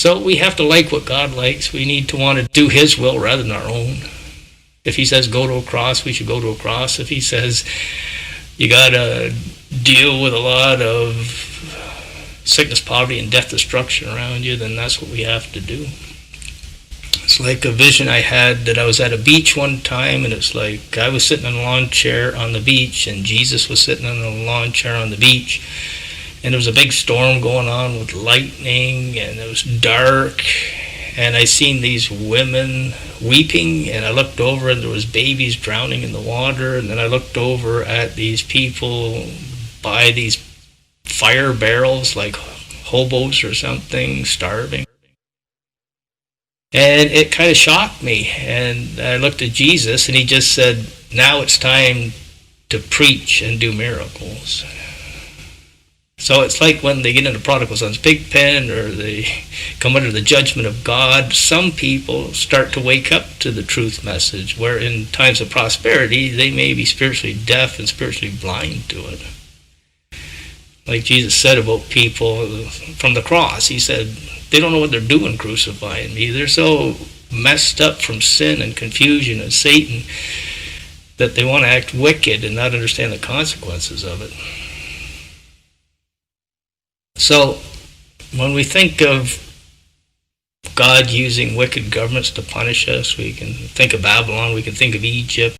So we have to like what God likes. We need to want to do His will rather than our own. If He says go to a cross, we should go to a cross. If He says you got to deal with a lot of sickness, poverty, and death, destruction around you, then that's what we have to do. It's like a vision I had that I was at a beach one time, and it's like I was sitting in a lawn chair on the beach, and Jesus was sitting in a lawn chair on the beach. And there was a big storm going on with lightning, and it was dark. And I seen these women weeping, and I looked over, and there was babies drowning in the water. And then I looked over at these people by these fire barrels, like hobos or something, starving. And it kind of shocked me. And I looked at Jesus, and He just said, now it's time to preach and do miracles. So it's like when they get into prodigal son's pig pen, or they come under the judgment of God, some people start to wake up to the truth message, where in times of prosperity, they may be spiritually deaf and spiritually blind to it. Like Jesus said about people from the cross, He said, they don't know what they're doing crucifying me. They're so messed up from sin and confusion and Satan that they want to act wicked and not understand the consequences of it. So when we think of God using wicked governments to punish us, we can think of Babylon, we can think of Egypt.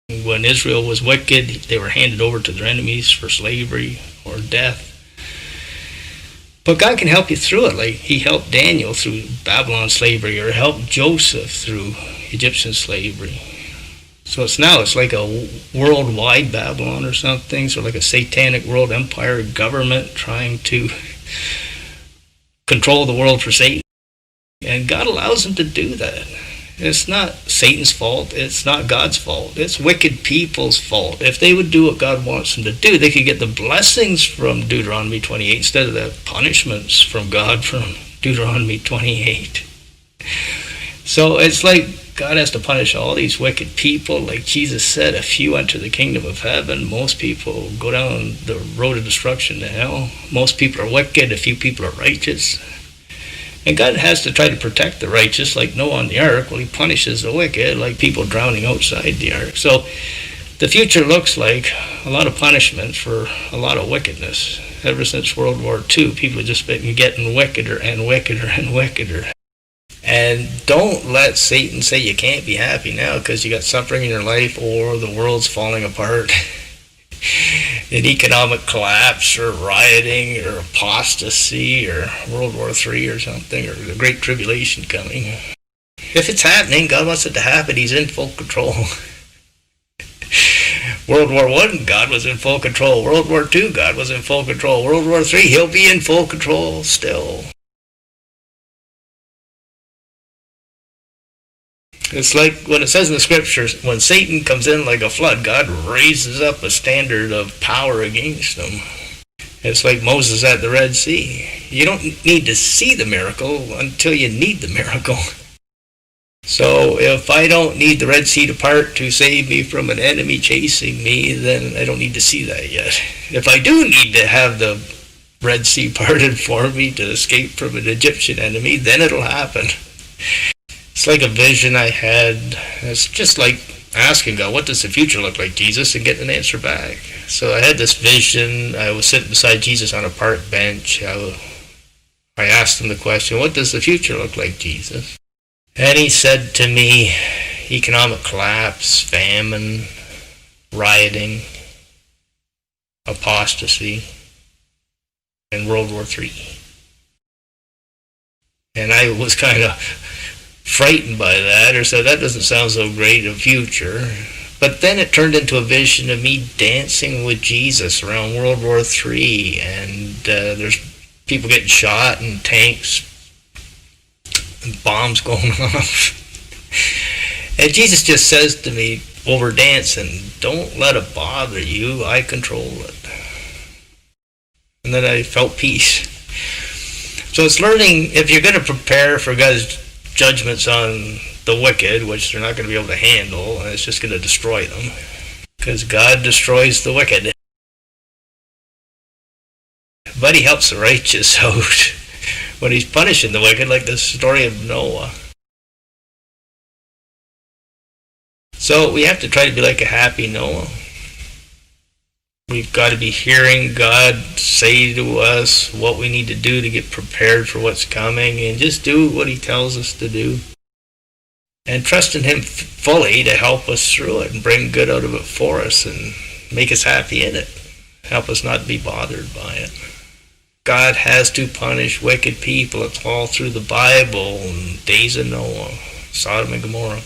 When Israel was wicked, they were handed over to their enemies for slavery or death. But God can help you through it, like He helped Daniel through Babylon slavery, or helped Joseph through Egyptian slavery. So it's like a worldwide Babylon or something, so like a satanic world empire government trying to control the world for Satan. And God allows them to do that. It's not Satan's fault. It's not God's fault. It's wicked people's fault. If they would do what God wants them to do, they could get the blessings from Deuteronomy 28 instead of the punishments from God from Deuteronomy 28. So it's like God has to punish all these wicked people. Like Jesus said, a few enter the kingdom of heaven. Most people go down the road of destruction to hell. Most people are wicked. A few people are righteous. And God has to try to protect the righteous, like Noah on the ark. Well, He punishes the wicked, like people drowning outside the ark. So the future looks like a lot of punishment for a lot of wickedness. Ever since World War II, people have just been getting wickeder and wickeder and wickeder. And don't let Satan say you can't be happy now because you got suffering in your life, or the world's falling apart. An economic collapse, or rioting, or apostasy, or World War III or something, or the Great Tribulation coming. If it's happening, God wants it to happen. He's in full control. World War I, God was in full control. World War II, God was in full control. World War III, He'll be in full control still. It's like when it says in the scriptures, when Satan comes in like a flood, God raises up a standard of power against him. It's like Moses at the Red Sea. You don't need to see the miracle until you need the miracle. So if I don't need the Red Sea to part to save me from an enemy chasing me, then I don't need to see that yet. If I do need to have the Red Sea parted for me to escape from an Egyptian enemy, then it'll happen. It's like a vision I had. It's just like asking God, what does the future look like, Jesus, and getting an answer back. So I had this vision. I was sitting beside Jesus on a park bench. I asked Him the question, what does the future look like, Jesus? And He said to me, economic collapse, famine, rioting, apostasy, and World War III. And I was kind of frightened by that, or said, that doesn't sound so great a future. But then it turned into a vision of me dancing with Jesus around World War III, and there's people getting shot and tanks and bombs going off. And Jesus just says to me, while we're dancing, don't let it bother you, I control it. And then I felt peace. So it's learning, if you're going to prepare for God's judgments on the wicked, which they're not going to be able to handle, and it's just going to destroy them, because God destroys the wicked. But He helps the righteous out when he's punishing the wicked, like the story of Noah. So we have to try to be like a happy Noah. We've got to be hearing God say to us what we need to do to get prepared for what's coming, and just do what he tells us to do. And trust in him fully to help us through it and bring good out of it for us and make us happy in it. Help us not be bothered by it. God has to punish wicked people. It's all through the Bible, and days of Noah, Sodom and Gomorrah.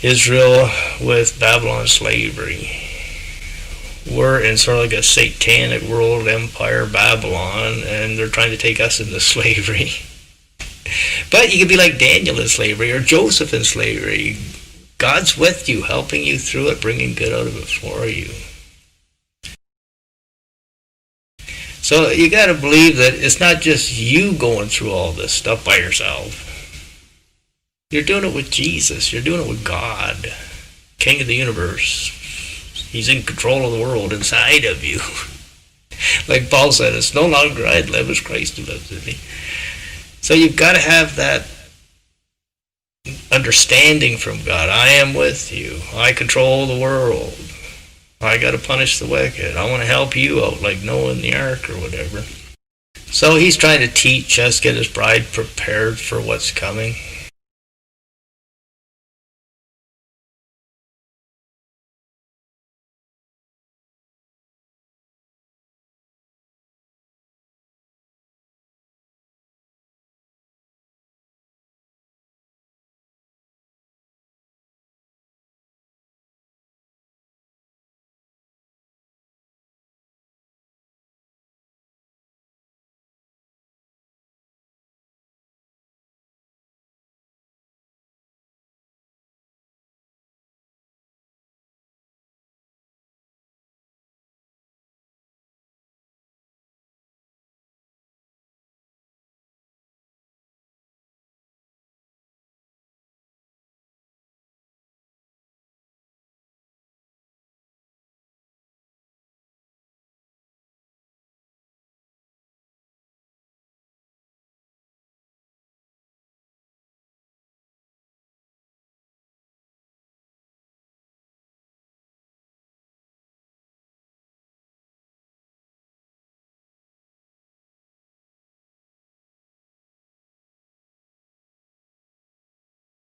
Israel with Babylon slavery. We're in sort of like a satanic world empire, Babylon, and they're trying to take us into slavery. But you can be like Daniel in slavery or Joseph in slavery. God's with you, helping you through it, bringing good out of it for you. So you got to believe that it's not just you going through all this stuff by yourself. You're doing it with Jesus. You're doing it with God, King of the universe. He's in control of the world inside of you. Like Paul said, it's no longer I that live, it's Christ who lives in me. So you've got to have that understanding from God. I am with you. I control the world. I got to punish the wicked. I want to help you out like Noah in the ark or whatever. So he's trying to teach us, get his bride prepared for what's coming.